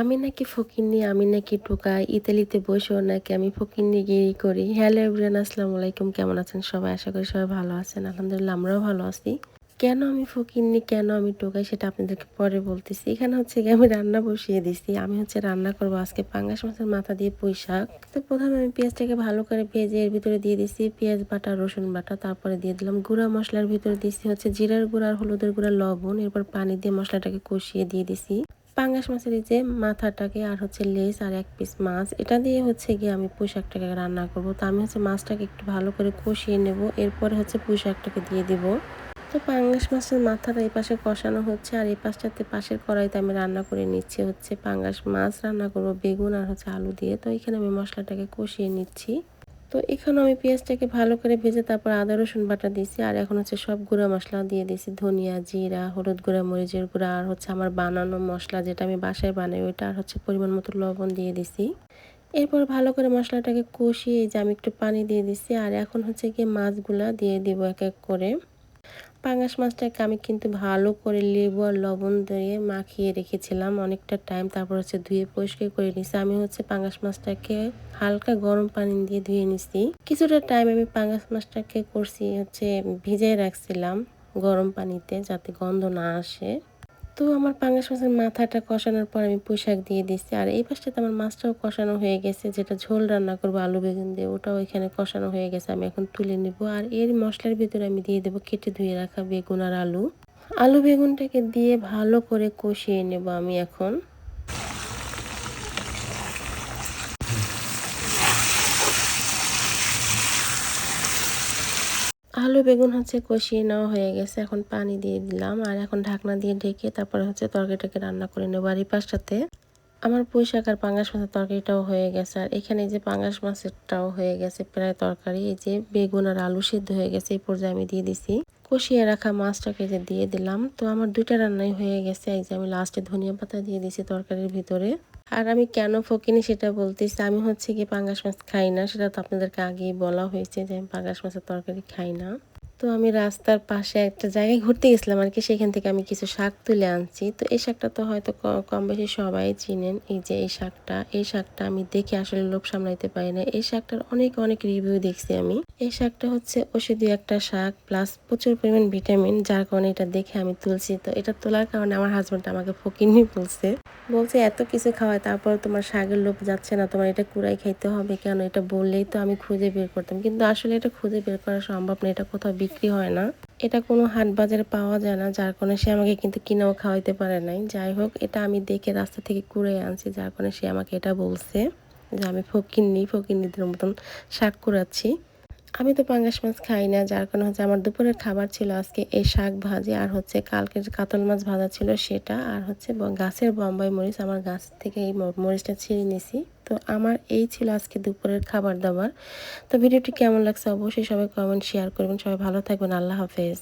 আমি নাকি ফকিন্নি, আমি নাকি টোকাই, ইতালিতে বসেও নাকি আমি ফকিন্নিগিরি করি। হ্যালো এভরিওয়ান, আসসালামু আলাইকুম। কেমন আছেন সবাই? আশা করি সবাই ভালো আছেন। আলহামদুলিল্লাহ আমরাও ভালো আছি। কেন আমি ফকিন্নি, কেন আমি টোকাই সেটা আপনাদেরকে পরে বলতেছি। এখানে হচ্ছে গিয়ে আমি রান্না বসিয়ে দিছি। আমি হচ্ছে রান্না করবো আজকে পাঙ্গাস মাছের মাথা দিয়ে পুঁই শাক। তো প্রথমে আমি পেঁয়াজটাকে ভালো করে ভেজে এর ভিতরে দিয়ে দিছি পেঁয়াজ বাটা, রসুন বাটা, তারপরে দিয়ে দিলাম গুঁড়া মশলার ভিতরে দিছি হচ্ছে জিরার গুঁড়া আর হলুদের গুঁড়া, লবণ। এরপর পানি দিয়ে মশলাটাকে কষিয়ে দিয়ে দিছি পাঙ্গাস মাছের এই যে মাথাটাকে আর হচ্ছে লেজ আর এক পিস মাছ, এটা দিয়ে হচ্ছে গিয়ে আমি পুঁই শাকটাকে রান্না করব। তো আমি হচ্ছে মাছটাকে একটু ভালো করে কষিয়ে নেব, এরপরে হচ্ছে পুঁই শাকটাকে দিয়ে দিব। তো পাঙ্গাস মাছের মাথাটা এই পাশে কষানো হচ্ছে আর এই পাশটাতে পাশের কড়াইতে আমি রান্না করে নিচ্ছি হচ্ছে পাঙ্গাস মাছ রান্না করব বেগুন আর হচ্ছে আলু দিয়ে। তো এখানে আমি মশলাটাকে কষিয়ে নিচ্ছি। তো এখানে আমি পেঁয়াজটাকে ভালো করে ভেজে তারপর আদা রসুন বাটা দিয়েছি আর এখন হচ্ছে সব গুঁড়া মশলা দিয়ে দিয়েছি, ধনিয়া, জিরা, হলুদ গুঁড়া, মরিচের গুঁড়া আর হচ্ছে আমার বানানো মশলা যেটা আমি বাসায় বানাই ওইটা, আর হচ্ছে পরিমাণ মতো লবণ দিয়ে দিছি। এরপর ভালো করে মশলাটাকে কষিয়ে এই যে আমি একটু পানি দিয়ে দিছি আর এখন হচ্ছে গিয়ে মাছগুলা দিয়ে দিব এক এক করে। পাঙ্গাস মাছটাকে আমি কিন্তু ভালো করে লেবু আর লবণ দিয়ে মাখিয়ে রেখেছিলাম অনেকটা টাইম, তারপর হচ্ছে ধুয়ে পরিষ্কার করে নিছি। আমি হচ্ছে পাঙ্গাস মাছটাকে হালকা গরম পানি দিয়ে ধুয়ে নিছি। কিছুটা টাইম আমি পাঙ্গাস মাছটাকে করছি হচ্ছে ভিজিয়ে রাখছিলাম গরম পানিতে যাতে গন্ধ না আসে। তো আমার পাঙ্গাস মাছের মাথাটা কষানোর পর আমি পুঁই শাক দিয়ে দিচ্ছি আর এই পাশটাতে আমার মাছটাও কষানো হয়ে গেছে, যেটা ঝোল রান্না করবো আলু বেগুন দিয়ে, ওটাও এখানে কষানো হয়ে গেছে। আমি এখন তুলে নিব আর এর মশলার ভিতরে আমি দিয়ে দেবো কেটে ধুয়ে রাখা বেগুন আর আলু। আলু বেগুনটাকে দিয়ে ভালো করে কষিয়ে নেব আমি এখন। আলু বেগুন হচ্ছে কষিয়ে নেওয়া হয়ে গেছে, এখন পানি দিয়ে দিলাম আর এখন ঢাকনা দিয়ে ঢেকে তারপরে হচ্ছে তরকারিটাকে রান্না করে নেবো। আর এই পাশটাতে আমার পুঁই শাক আর পাঙ্গাস মাছের তরকারিটাও হয়ে গেছে আর এখানে যে পাঙ্গাস মাছেরটাও হয়ে গেছে প্রায় তরকারি। এই যে বেগুন আর আলু সিদ্ধ হয়ে গেছে, এই পর্যায়ে আমি দিয়ে দিছি কষিয়ে রাখা মাছটাকে যে দিয়ে দিলাম। তো আমার দুইটা রান্নাই হয়ে গেছে। এই যে আমি লাস্টে ধনিয়া পাতা দিয়ে দিছি তরকারির ভিতরে। আর আমি কেন ফকিনি সেটা বলতেছি, আমি হচ্ছে কি পাঙ্গাস মাছ খাই না, সেটা তো আপনাদেরকে আগেই বলা হয়েছে যে আমি পাঙ্গাস মাছের তরকারি খাই না। তো আমি রাস্তার পাশে একটা জায়গায় ঘুরতে গেছিলাম আর কি, সেখান থেকে আমি কিছু শাক তুলে আনছি। তো এই শাকটা তো হয়তো কম বেশি সবাই চিনেন। এই যে এই শাকটা আমি দেখে আসলে লোভ সামলাইতে পারি না। এই শাকটার অনেক অনেক রিভিউ দেখছি আমি। এই শাকটা হচ্ছে ঔষধি একটা শাক, প্লাস প্রচুর পরিমাণ ভিটামিন, যার কারণে এটা দেখে আমি তুলছি। তো এটা তোলার কারণে আমার হাজব্যান্ড আমাকে ফকিন্নি বলছে এত কিছু খাওয়ায় তারপর তোমার শাকের লোভ যাচ্ছে না, তোমার এটা কুড়াই খাইতে হবে কেন? এটা বললেই তো আমি খুঁজে বের করতাম, কিন্তু আসলে এটা খুঁজে বের করা সম্ভব না, এটা কোথাও বিক্রি হয় না, এটা কোনো হাট বাজারে পাওয়া যায় না, যার কারণে সে আমাকে কিন্তু কিনেও খাওয়াইতে পারে নাই। যাই হোক, এটা আমি দেখে রাস্তা থেকে কুড়াই আনছি, যার কারণে সে আমাকে এটা বলছে যে আমি ফকিন্নিদের মতন শাক কুড়াচ্ছি। আমি তো পাঙ্গাস মাছ খাই না, যার কারণে হচ্ছে আমার দুপুরের খাবার ছিল আজকে এই শাক ভাজি আর হচ্ছে কালকের কাতল মাছ ভাজা ছিল সেটা, আর হচ্ছে গাছের বোম্বাই মরিচ, আমার গাছ থেকে এই মরিচটা ছিঁড়ে নিছি। তো আমার এই ছিল আজকে দুপুরের খাবার দাবার। তো ভিডিওটি কেমন লাগছে অবশ্যই সবাই কমেন্ট শেয়ার করবেন। সবাই ভালো থাকবেন। আল্লাহ হাফেজ।